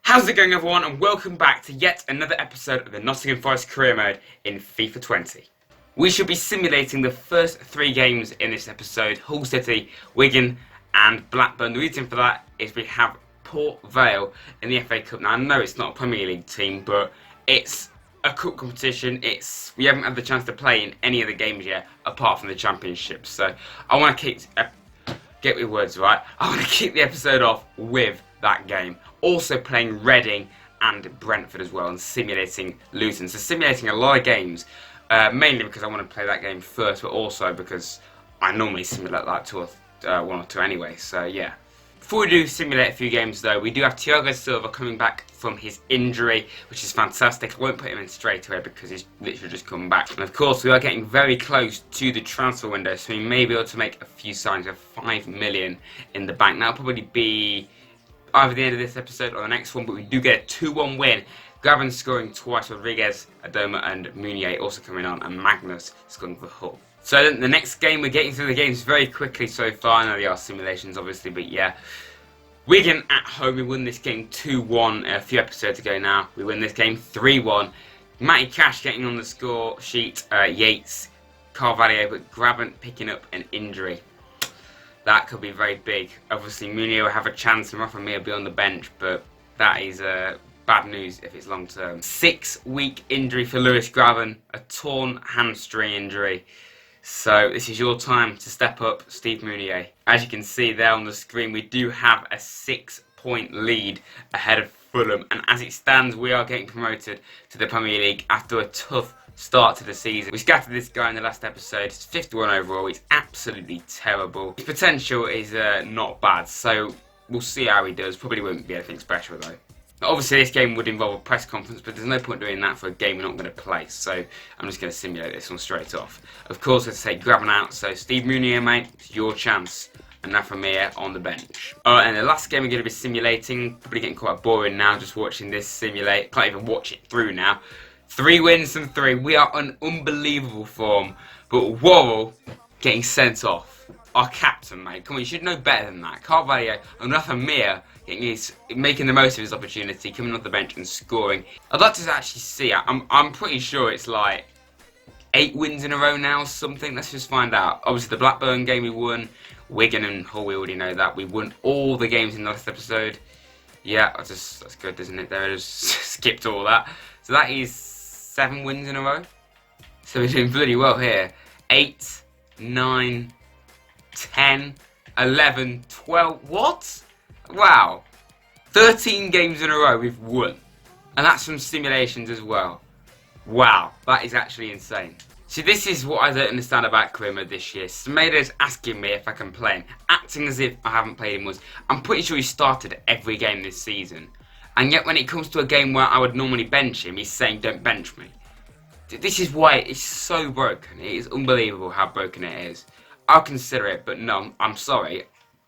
How's it going, everyone, and welcome back to yet another episode of the Nottingham Forest Career Mode in FIFA 20. We should be simulating the first 3 games in this episode: Hull City, Wigan and Blackburn. The reason for that is we have Port Vale in the FA Cup. Now I know it's not a Premier League team, but it's a cup competition. We haven't had the chance to play in any of the games yet, apart from the Championship. So I want to get my words right. I want to keep the episode off with that game. Also playing Reading and Brentford as well, and simulating Luton. So simulating a lot of games, mainly because I want to play that game first, but also because I normally simulate like one or two anyway. So yeah. Before we do simulate a few games though, we do have Thiago Silva coming back from his injury, which is fantastic. I won't put him in straight away because he's literally just come back. And of course we are getting very close to the transfer window, so we may be able to make a few signings of 5 million in the bank. That'll probably be either the end of this episode or the next one, but we do get a 2-1 win. Gavin scoring twice, Rodriguez, Adoma and Meunier also coming on, and Magnus scoring for Hull. So then the next game, we're getting through the games very quickly so far. I know they are simulations obviously, but yeah. Wigan at home, we won this game 2-1 a few episodes ago now. We win this game 3-1. Matty Cash getting on the score sheet, Yates, Carvalho, but Graben picking up an injury. That could be very big. Obviously Meunier will have a chance and Rafa Mir will be on the bench, but that is bad news if it's long term. 6-week injury for Lewis Graben, a torn hamstring injury. So this is your time to step up, Steve Meunier. As you can see there on the screen, we do have a 6-point lead ahead of Fulham, and as it stands we are getting promoted to the Premier League after a tough start to the season. We scattered this guy in the last episode. It's 51 overall. It's absolutely terrible. His potential is not bad, so we'll see how he does. Probably won't be anything special though. Obviously this game would involve a press conference, but there's no point doing that for a game we're not going to play, so I'm just going to simulate this one straight off. Of course, let's take Graben out, so Steve Meunier, mate, it's your chance. And Rafa Mir on the bench. Alright, and the last game we're going to be simulating, probably getting quite boring now just watching this simulate. Can't even watch it through now. 3 wins from 3. We are on unbelievable form, but Worrell getting sent off. Our captain, mate. Come on, you should know better than that. Carvalho and Rafa Mir making the most of his opportunity, coming off the bench and scoring. I'd like to actually see. I'm pretty sure it's like 8 wins in a row now or something. Let's just find out. Obviously the Blackburn game we won. Wigan and Hull, we already know that. We won all the games in the last episode. Yeah, that's good, isn't it? There it is. Skipped all that. So that is 7 wins in a row. So we're doing bloody well here. 8, 9, 10, 11, 12. What? Wow. 13 games in a row we've won. And that's from simulations as well. Wow, that is actually insane. See, this is what I don't understand about career mode this year. Semedo's asking me if I can play him, acting as if I haven't played him once. I'm pretty sure he started every game this season. And yet when it comes to a game where I would normally bench him, he's saying don't bench me. This is why it's so broken. It is unbelievable how broken it is. I'll consider it, but no, I'm sorry.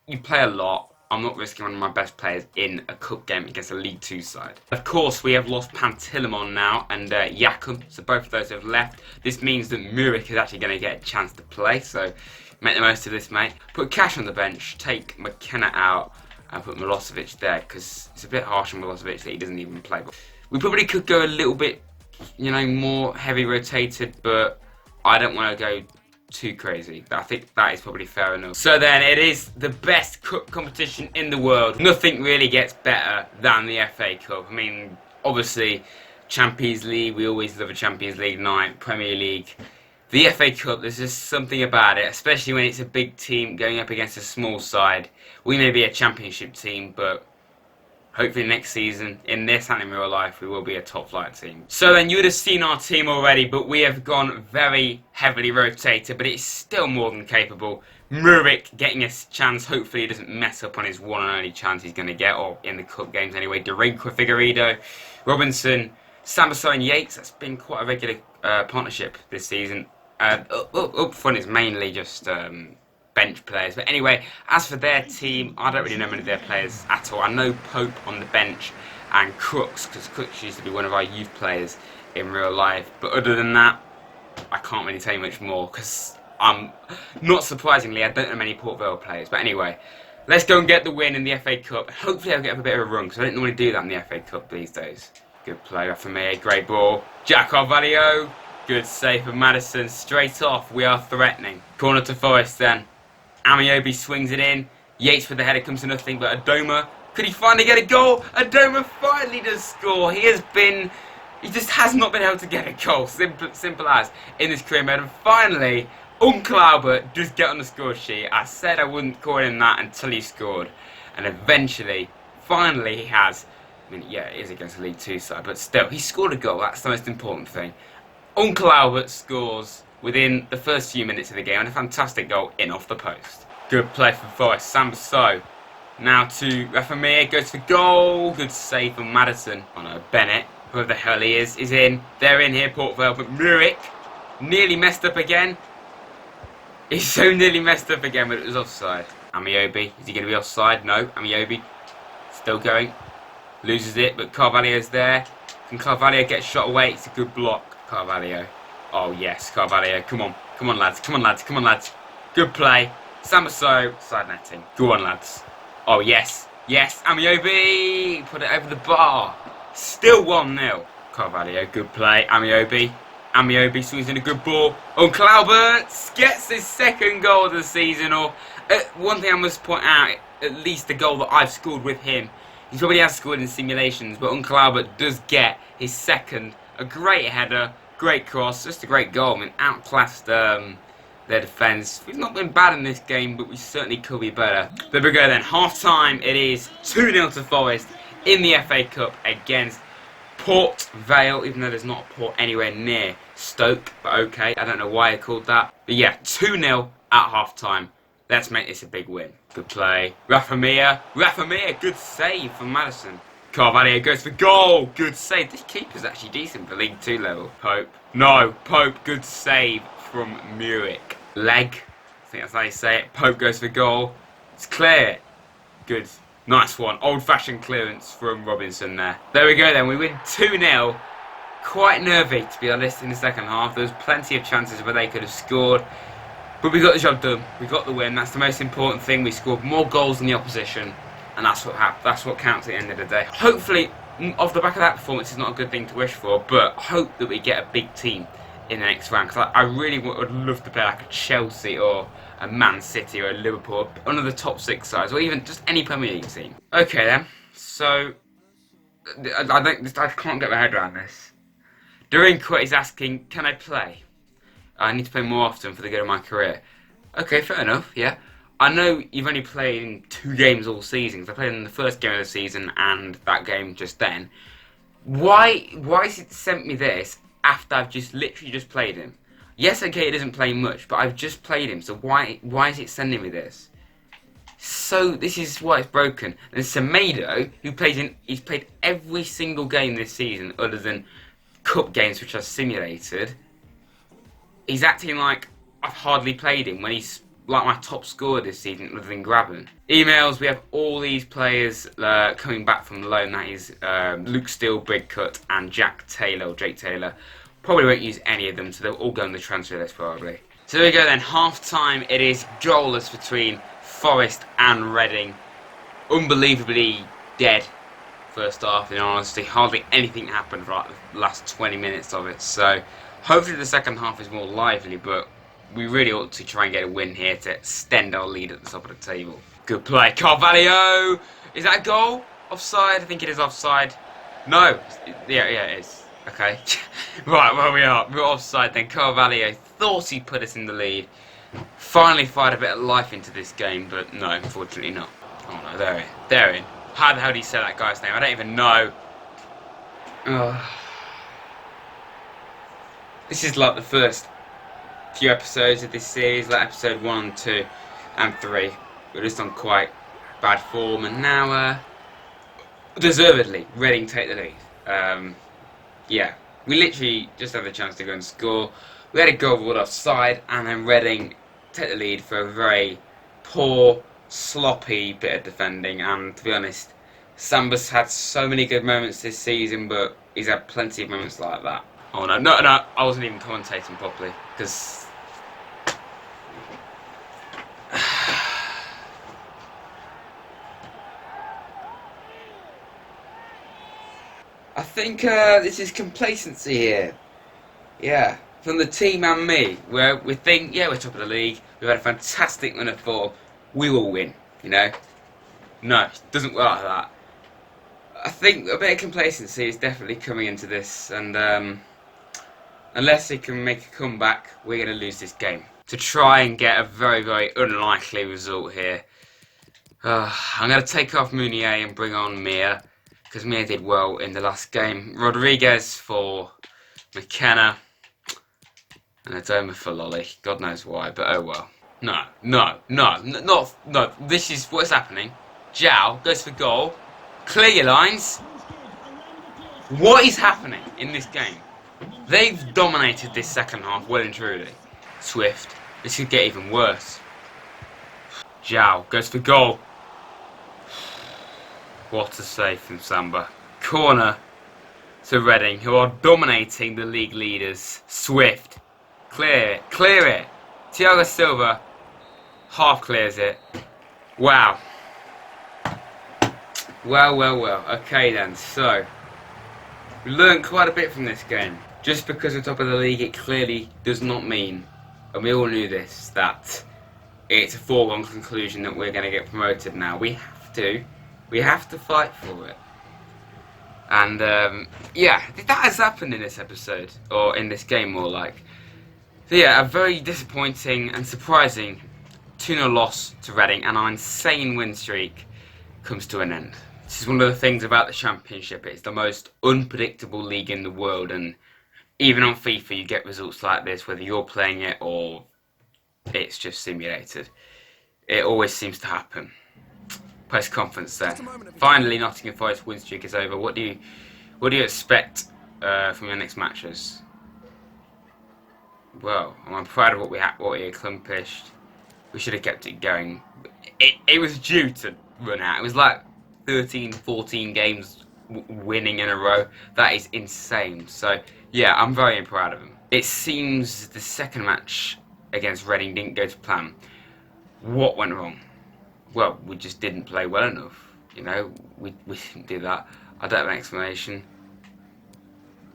You play a lot. I'm not risking one of my best players in a cup game against a League 2 side. Of course, we have lost Pantilimon now and Yakum, so both of those have left. This means that Murik is actually going to get a chance to play, so make the most of this, mate. Put Cash on the bench, take McKenna out, and put Milosevic there, because it's a bit harsh on Milosevic that he doesn't even play. We probably could go a little bit, more heavy rotated, but I don't want to go too crazy. I think that is probably fair enough. So then, it is the best cup competition in the world. Nothing really gets better than the FA Cup. I mean, obviously, Champions League, we always love a Champions League night, Premier League. The FA Cup, there's just something about it, especially when it's a big team going up against a small side. We may be a Championship team, but hopefully next season, in this and in real life, we will be a top flight team. So then you would have seen our team already, but we have gone very heavily rotated, but it's still more than capable. Murik getting a chance, hopefully he doesn't mess up on his one and only chance he's going to get, or in the cup games anyway. Darinka, Figueiredo, Robinson, Sambasa and Yates. That's been quite a regular partnership this season. Up front is mainly just bench players. But anyway, as for their team, I don't really know many of their players at all. I know Pope on the bench and Crooks, because Crooks used to be one of our youth players in real life. But other than that, I can't really tell you much more, because not surprisingly, I don't know many Port Vale players. But anyway, Let's go and get the win in the FA Cup. Hopefully I'll get up a bit of a run, because I don't normally do that in the FA Cup these days. Good play for me, great ball. Jack Carvalho, good save for Maddison. Straight off, we are threatening. Corner to Forest then. Amiobi swings it in. Yates with the header comes to nothing, but Adoma, could he finally get a goal? Adoma finally does score. He just has not been able to get a goal. Simple as in this career mode. And finally, Uncle Albert does get on the score sheet. I said I wouldn't call him that until he scored. And eventually, finally he has. I mean, yeah, it is against the League 2 side, but still, he scored a goal. That's the most important thing. Uncle Albert scores within the first few minutes of the game, and a fantastic goal in off the post. Good play from Forest. Sambasso. Now to Rafamir, goes for goal. Good save from Maddison. Oh no, Bennett, whoever the hell he is in. They're in here, Port Vale, but Muric nearly messed up again. He's so nearly messed up again, but it was offside. Amiobi, is he going to be offside? No, Amiobi still going. Loses it, but Carvalho's there. Can Carvalho get shot away? It's a good block, Carvalho. Oh yes, Carvalho. Come on. Come on, lads. Come on, lads. Come on, lads. Good play. Sambasso, side netting. Go on, lads. Oh yes. Yes, Amiobi. Put it over the bar. Still 1-0. Carvalho, good play. Amiobi swings in a good ball. Uncle Albert gets his second goal of the season. Or one thing I must point out, at least the goal that I've scored with him. He probably has scored in simulations, but Uncle Albert does get his second. A great header, great cross, just a great goal. I mean, outclassed their defence. We've not been bad in this game, but we certainly could be better. There we go then. Half time, it is 2-0 to Forest in the FA Cup against Port Vale, even though there's not a port anywhere near Stoke, but okay. I don't know why I called that. But yeah, 2-0 at half time. Let's make this a big win. Good play. Rafamir, good save from Maddison. Carvalho goes for goal. Good save. This keeper's actually decent for League 2 level. Pope. No, Pope. Good save from Muric. Leg. I think that's how you say it. Pope goes for goal. It's clear. Good. Nice one. Old-fashioned clearance from Robinson there. There we go then. We win 2-0. Quite nervy, to be honest, in the second half. There was plenty of chances where they could have scored. But we got the job done. We got the win. That's the most important thing. We scored more goals than the opposition, and that's what counts at the end of the day. Hopefully, off the back of that performance, is not a good thing to wish for, but hope that we get a big team in the next round. Because I really would love to play like a Chelsea or a Man City or a Liverpool, one of the top 6 sides, or even just any Premier League team. Okay then. So I can't get my head around this. Durinquit is asking, can I play? I need to play more often for the good of my career. Okay, fair enough, yeah. I know you've only played in 2 games all season, because I played in the first game of the season and that game just then. Why has it sent me this after I've literally just played him? Yes, okay, it doesn't play much, but I've just played him, so why is it sending me this? So this is why it's broken. And Semedo, he's played every single game this season other than cup games which are simulated. He's acting like I've hardly played him when he's like my top scorer this season other than Graben. Emails, we have all these players coming back from loan. That is Luke Steele, Big Cut, and Jake Taylor. Probably won't use any of them, so they'll all go on the transfer list probably. So there we go then, half time. It is goalless between Forest and Reading. Unbelievably dead first half, in honesty. Hardly anything happened for like the last 20 minutes of it, so hopefully the second half is more lively, but we really ought to try and get a win here to extend our lead at the top of the table. Good play. Carvalho! Is that a goal? Offside? I think it is offside. No. Yeah, it is. Okay. Right, well we are. We're offside then. Carvalho thought he put us in the lead. Finally fired a bit of life into this game, but no, unfortunately not. Oh no, they're in. How the hell do you say that guy's name? I don't even know. This is like the first few episodes of this series, like episode 1, 2 and 3. We're just on quite bad form, and now deservedly Reading take the lead. Yeah, we literally just had the chance to go and score. We had a goal ruled offside, and then Reading take the lead for a very poor, sloppy bit of defending. And to be honest, Samba's had so many good moments this season, but he's had plenty of moments like that. Oh no, I wasn't even commentating properly, because think this is complacency here. Yeah, from the team and me, where we think, yeah, we're top of the league, we've had a fantastic run of form, we will win, you know? No, it doesn't work like that. I think a bit of complacency is definitely coming into this, and unless he can make a comeback, we're going to lose this game. To try and get a very, very unlikely result here, I'm going to take off Mounier and bring on Mia, because Mia did well in the last game. Rodriguez for McKenna, and Adoma for Lolly. God knows why, but oh well. No, this is what's happening. Zhao goes for goal. Clear your lines. What is happening in this game? They've dominated this second half well and truly. Swift. This could get even worse. Zhao goes for goal. What a save from Samba. Corner to Reading, who are dominating the league leaders. Swift. Clear it. Clear it. Thiago Silva half clears it. Wow. Well. Okay then, so we learned quite a bit from this game. Just because we're top of the league, it clearly does not mean, and we all knew this, that it's a foregone conclusion that we're going to get promoted now. We have to fight for it. And yeah, that has happened in this episode, or in this game more like. So yeah, a very disappointing and surprising 2-0 loss to Reading, and our insane win streak comes to an end. This is one of the things about the Championship. It's the most unpredictable league in the world, and even on FIFA you get results like this, whether you're playing it or it's just simulated. It always seems to happen. Post conference then. Finally, Nottingham Forest win streak is over. What do you expect from your next matches? Well, I'm proud of what we accomplished. We should have kept it going. It was due to run out. It was like 13, 14 games winning in a row. That is insane. So yeah, I'm very proud of him. It seems the second match against Reading didn't go to plan. What went wrong? Well, we just didn't play well enough. You know, we didn't do that. I don't have an explanation.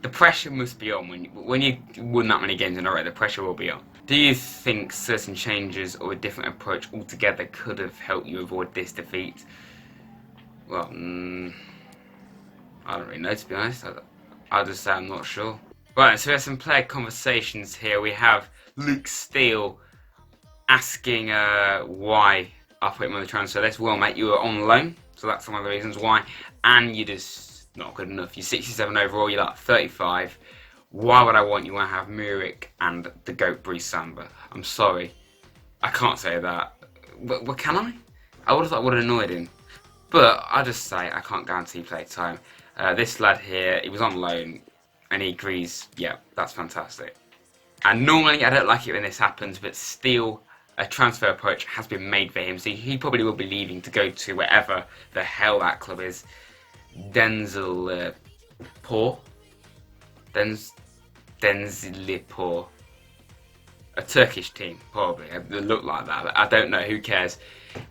The pressure must be on when you win that many games in a row. The pressure will be on. Do you think certain changes or a different approach altogether could have helped you avoid this defeat? Well, I don't really know, to be honest. I'll just say I'm not sure. Right, so we have some player conversations here. We have Luke Steele asking why I put him on the transfer list. Well, mate, you were on loan, so that's one of the reasons why. And you're just not good enough. You're 67 overall, you're like 35. Why would I want you when I have Murik and the GOAT Bruce Samba? I'm sorry. I can't say that. But can I? I would have thought I would have annoyed him. But I just say I can't guarantee play time. This lad here, he was on loan, and he agrees, yeah, that's fantastic. And normally I don't like it when this happens, but still a transfer approach has been made for him, so he probably will be leaving to go to wherever the hell that club is. Denzilipor, a Turkish team, probably. It look like that. I don't know. Who cares?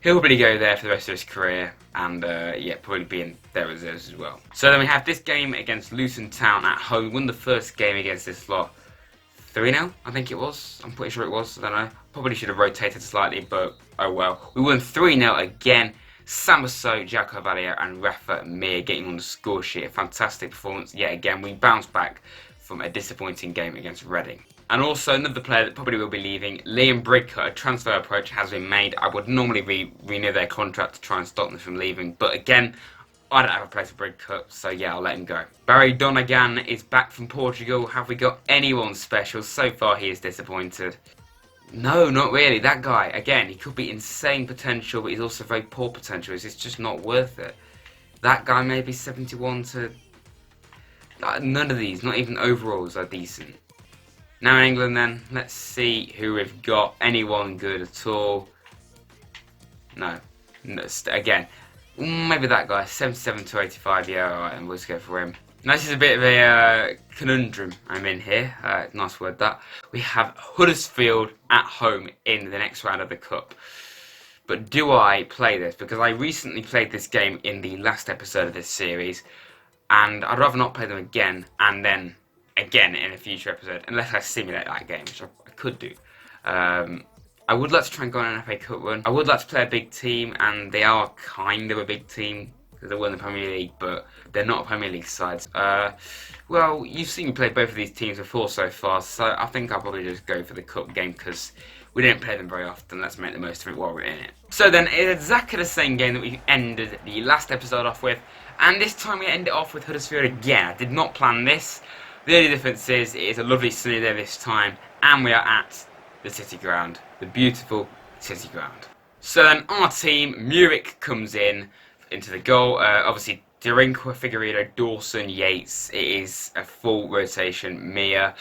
He'll probably go there for the rest of his career, and yeah, probably be in their reserves as well. So then we have this game against Luton Town at home. Won the first game against this lot 3-0, I think it was. I'm pretty sure it was. I don't know. Probably should have rotated slightly, but oh well. We won 3-0 again. Samaso, Jaco Valia, and Rafa Mir getting on the score sheet. A fantastic performance yet again. We bounced back from a disappointing game against Reading. And also another player that probably will be leaving, Liam Bridcut. A transfer approach has been made. I would normally renew their contract to try and stop them from leaving, but again, I don't have a place for Bridcut, so yeah, I'll let him go. Barry Donegan is back from Portugal. Have we got anyone special? So far, he is disappointed. No, not really. That guy, again, he could be insane potential, but he's also very poor potential. It's just not worth it. That guy may be 71 to... none of these, not even overalls, are decent. Now in England then, let's see who we've got. Anyone good at all? No. Again, maybe that guy, 77 to 85, yeah, alright, and we'll just go for him. Now this is a bit of a conundrum I'm in here, nice word that. We have Huddersfield at home in the next round of the Cup. But do I play this? Because I recently played this game in the last episode of this series. and I'd rather not play them again and then again in a future episode, unless I simulate that game, which I could do. I would like to try and go on an FA Cup run. I would like to play a big team, and they are kind of a big team because they won the Premier League, but they're not a Premier League side. Well, you've seen me play both of these teams before so far, so I think I'll probably just go for the Cup game because we don't play them very often. Let's make the most of it while we're in it. So then, it's exactly the same game that we ended the last episode off with, and this time we end it off with Huddersfield again. I did not plan this. The only difference is it is a lovely sunny day this time, and we are at the City Ground, the beautiful City Ground. So then our team, Muric comes into the goal. Obviously, Derinqua, Figueiredo, Dawson, Yates. It is a full rotation. Mia,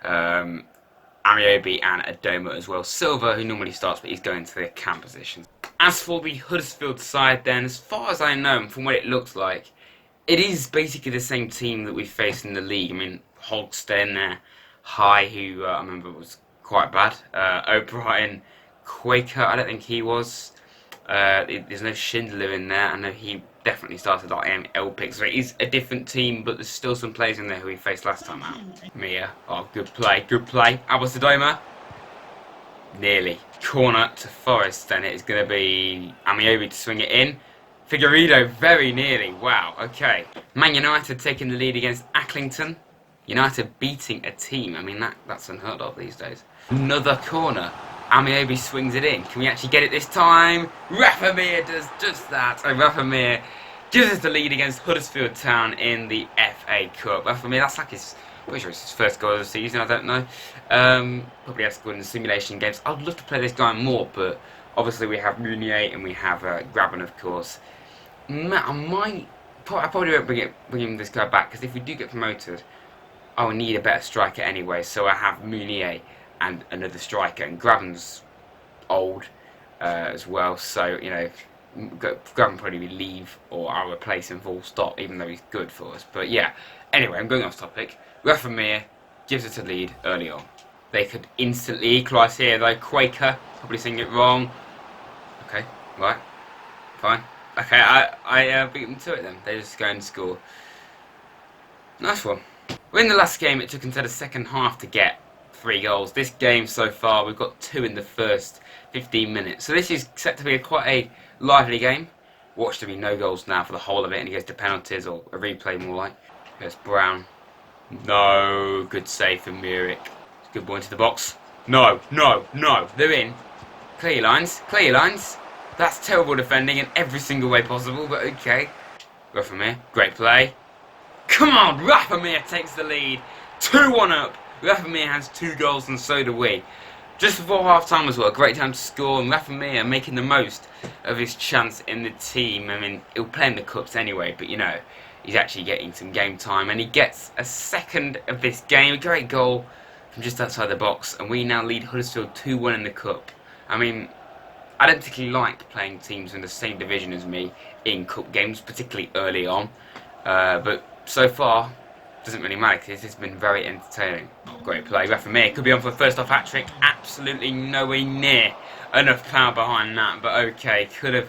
Amiobi, and Adoma as well. Silva, who normally starts, but he's going to the cam position. As for the Huddersfield side, then, as far as I know, and from what it looks like, it is basically the same team that we faced in the league. I mean, Hogstad there, High, who I remember was quite bad. O'Brien, Quaker, I don't think he was. There's no Schindler in there. I know he definitely started like L-Pick, so it is a different team, but there's still some players in there who we faced last time out. Mia, oh, good play, good play. Adoma, nearly. Corner to Forest, then it is going to be Amiobi to swing it in. Figueiredo, very nearly. Wow, okay. Man United taking the lead against Accrington. United beating a team. I mean, that's unheard of these days. Another corner. Amiobi swings it in. Can we actually get it this time? Rafa Mir does just that. So Rafa Mir gives us the lead against Huddersfield Town in the FA Cup. Rafa Mir, that's like his, pretty sure it's his first goal of the season, I don't know. Probably has scored in the simulation games. I'd love to play this guy more, but obviously we have Meunier and we have Graben, of course. I probably won't bring this guy back, because if we do get promoted, I will need a better striker anyway. So I have Meunier and another striker, and Graben's old as well. So you know, Graben probably will leave, or I'll replace him full stop, even though he's good for us. But yeah, anyway, I'm going off topic. Rafa Mir gives us a lead early on. They could instantly equalise here though. Quaker, probably saying it wrong. Okay, right, fine. Okay, I beat them to it then. They just go and score. Nice one. Well, in the last game, it took until the second half to get 3 goals. This game so far, we've got 2 in the first 15 minutes. So this is set to be quite a lively game. Watch there be no goals now for the whole of it, and it goes to penalties, or a replay more like. There's Brown. No, good save from Muric. Good ball into the box. No, no, no. They're in. Clear your lines. Clear your lines. That's terrible defending in every single way possible, but okay. Rafa Mir, great play. Come on, Rafa Mir takes the lead. 2-1 up. Rafa Mir has 2 goals and so do we. Just before half time as well, a great time to score, and Rafa Mir making the most of his chance in the team. I mean, he'll play in the cups anyway, but you know, he's actually getting some game time, and he gets a second of this game. A great goal from just outside the box, and we now lead Huddersfield 2-1 in the cup. I mean, I don't particularly like playing teams in the same division as me in cup games, particularly early on. But so far, doesn't really matter because it's been very entertaining. Oh, great play. Rafa Mir could be on for the first off hat-trick. Absolutely nowhere near enough power behind that. But okay, could have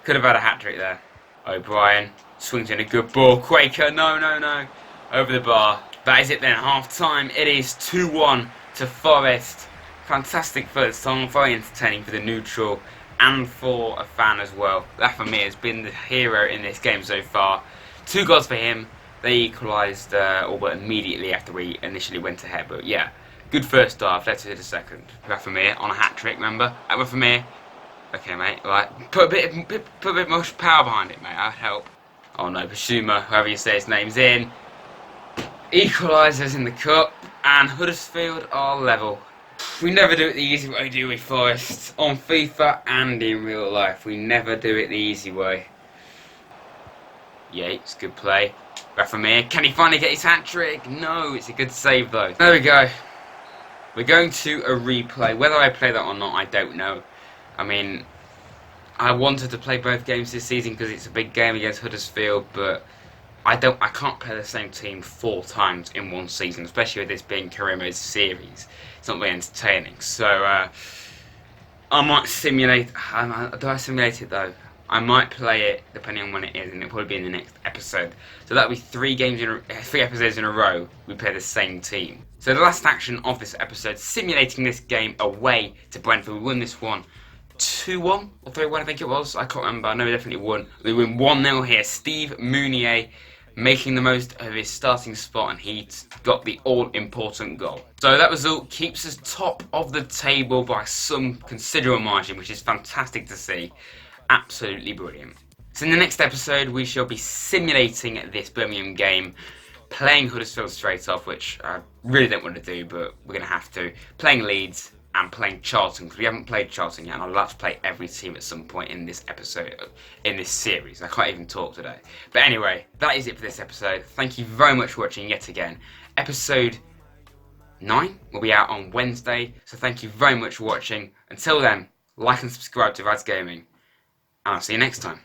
had a hat-trick there. O'Brien swings in a good ball. Quaker, no, no, no. Over the bar. That is it then, half-time. It is 2-1 to Forest. Fantastic first song, very entertaining for the neutral and for a fan as well. Rafa Mir has been the hero in this game so far. 2 goals for him. They equalised all but immediately after we initially went ahead. But yeah, good first half. Let's hit a second. Rafa Mir on a hat-trick, remember? Rafa Mir. Okay, mate. Right. Put a bit more power behind it, mate. That'd help. Oh no, Basuma, however you say his name's in. Equalisers in the cup, and Huddersfield are level. We never do it the easy way, do we, Forest? On FIFA and in real life, we never do it the easy way. Yates, good play. Rafa Mir, can he finally get his hat-trick? No, it's a good save though. There we go. We're going to a replay. Whether I play that or not, I don't know. I mean, I wanted to play both games this season because it's a big game against Huddersfield, but I can't play the same team 4 times in one season, especially with this being career mode series. It's not very entertaining. So I might simulate. Do I simulate it though? I might play it depending on when it is, and it'll probably be in the next episode. So that'll be three episodes in a row we play the same team. So the last action of this episode, simulating this game away to Brentford. We won this one 2-1 or 3-1, I think it was. I can't remember. I know we definitely won. We win 1-0 here. Steve Mounier making the most of his starting spot, and he got the all-important goal. So that result keeps us top of the table by some considerable margin, which is fantastic to see. Absolutely brilliant. So in the next episode, we shall be simulating this Birmingham game, playing Huddersfield straight off, which I really don't want to do, but we're going to have to. Playing Leeds and playing Charlton, because we haven't played Charlton yet, and I'd like to play every team at some point in this episode, in this series. I can't even talk today. But anyway, that is it for this episode. Thank you very much for watching yet again. Episode 9 will be out on Wednesday, so thank you very much for watching. Until then, like and subscribe to Rad's Gaming, and I'll see you next time.